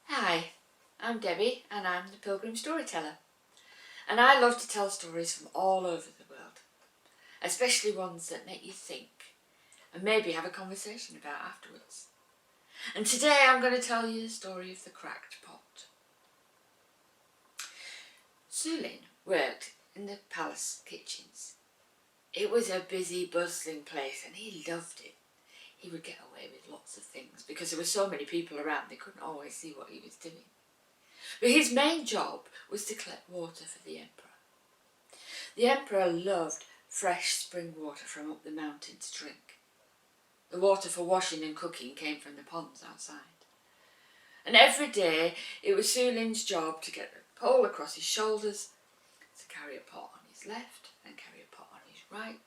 Hi, I'm Debbie and I'm the Pilgrim Storyteller, and I love to tell stories from all over the world, especially ones that make you think and maybe have a conversation about afterwards. And today I'm going to tell you the story of the cracked pot. Sulin worked in the palace kitchens. It was a busy, bustling place and he loved it. He would get away with lots of things because there were so many people around they couldn't always see what he was doing. But his main job was to collect water for the emperor. The emperor loved fresh spring water from up the mountain to drink. The water for washing and cooking came from the ponds outside. And every day it was Sulin's job to get the pole across his shoulders, to carry a pot on his left and carry a pot on his right,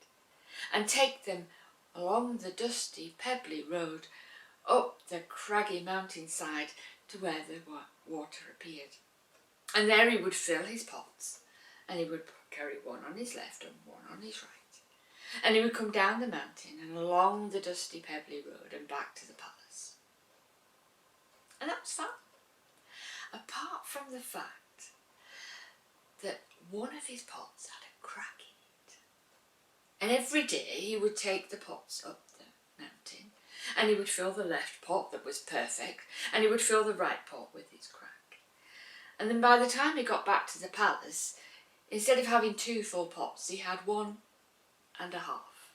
and take them along the dusty, pebbly road up the craggy mountainside to where the water appeared. And there he would fill his pots, and he would carry one on his left and one on his right. And he would come down the mountain and along the dusty, pebbly road and back to the palace. And that was fun. Apart from the fact that one of his pots had a crack in it. And every day he would take the pots up the mountain and he would fill the left pot that was perfect and he would fill the right pot with his crack. And then by the time he got back to the palace, instead of having 2 full pots, he had 1 and a half.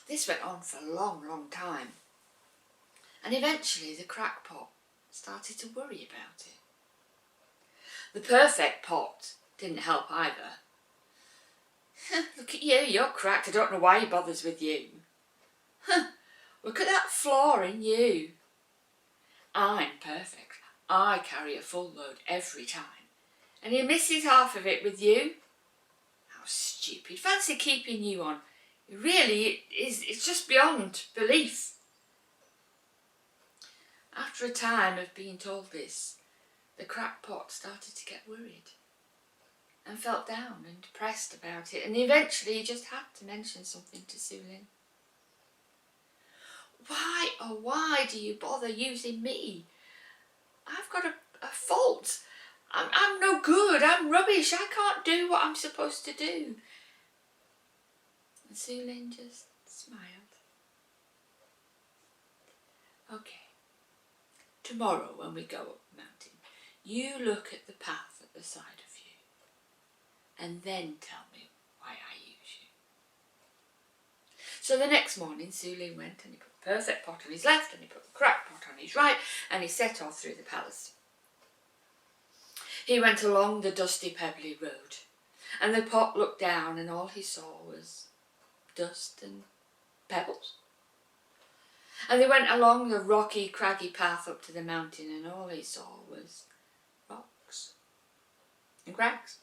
This went on for a long, long time. And eventually the crack pot started to worry about it. The perfect pot didn't help either. Look at you, you're cracked, I don't know why he bothers with you. Look at that flaw in you. I'm perfect. I carry a full load every time. And he misses half of it with you. How stupid. Fancy keeping you on. It really is, it's just beyond belief. After a time of being told this, the crackpot started to get worried and felt down and depressed about it, and eventually he just had to mention something to Sulin. Why, oh why do you bother using me? I've got a fault. I'm no good, I'm rubbish, I can't do what I'm supposed to do. And Sulin just smiled. Okay, tomorrow when we go up the mountain, you look at the path at the side of you and then tell me why I use you. So the next morning Sulin went and he put the perfect pot on his left and he put the cracked pot on his right and he set off through the palace. He went along the dusty, pebbly road, and the pot looked down and all he saw was dust and pebbles. And they went along the rocky, craggy path up to the mountain and all he saw was rocks and crags.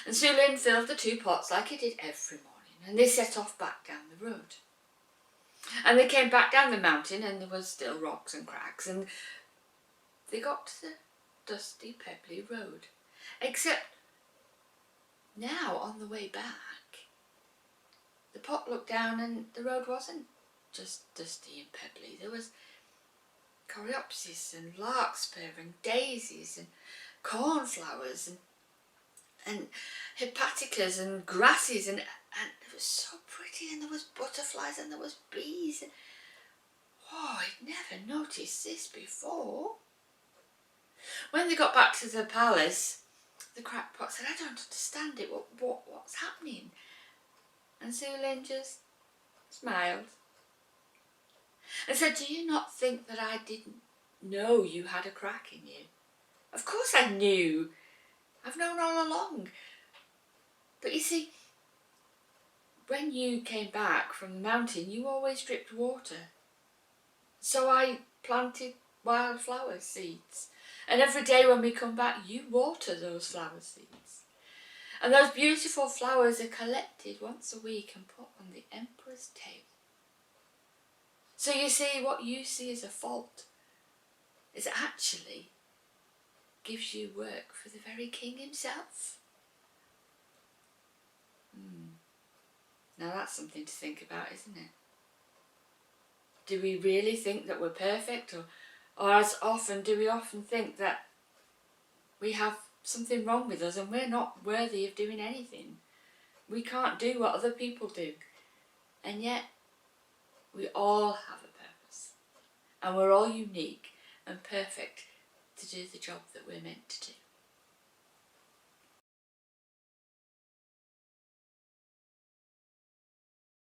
And Sulin filled the 2 pots like he did every morning and they set off back down the road. And they came back down the mountain and there was still rocks and crags and they got to the dusty, pebbly road. Except now on the way back, the pot looked down and the road wasn't just dusty and pebbly. There was coreopsis and larkspur and daisies and cornflowers and hepaticas and grasses and it was so pretty, and there was butterflies and there was bees. Oh, I'd never noticed this before. When they got back to the palace, the crackpot said, I don't understand it, what's happening? And Sulin just smiled and said, do you not think that I didn't know you had a crack in you? Of course I knew. I've known all along. But you see, when you came back from the mountain, you always dripped water. So I planted wildflower seeds. And every day when we come back, you water those flower seeds. And those beautiful flowers are collected once a week and put on the emperor's table. So you see, what you see as a fault is actually gives you work for the very king himself. Now that's something to think about, isn't it? Do we really think that we're perfect, or as often do we often think that we have something wrong with us and we're not worthy of doing anything? We can't do what other people do, and yet we all have a purpose, and we're all unique and perfect to do the job that we're meant to do.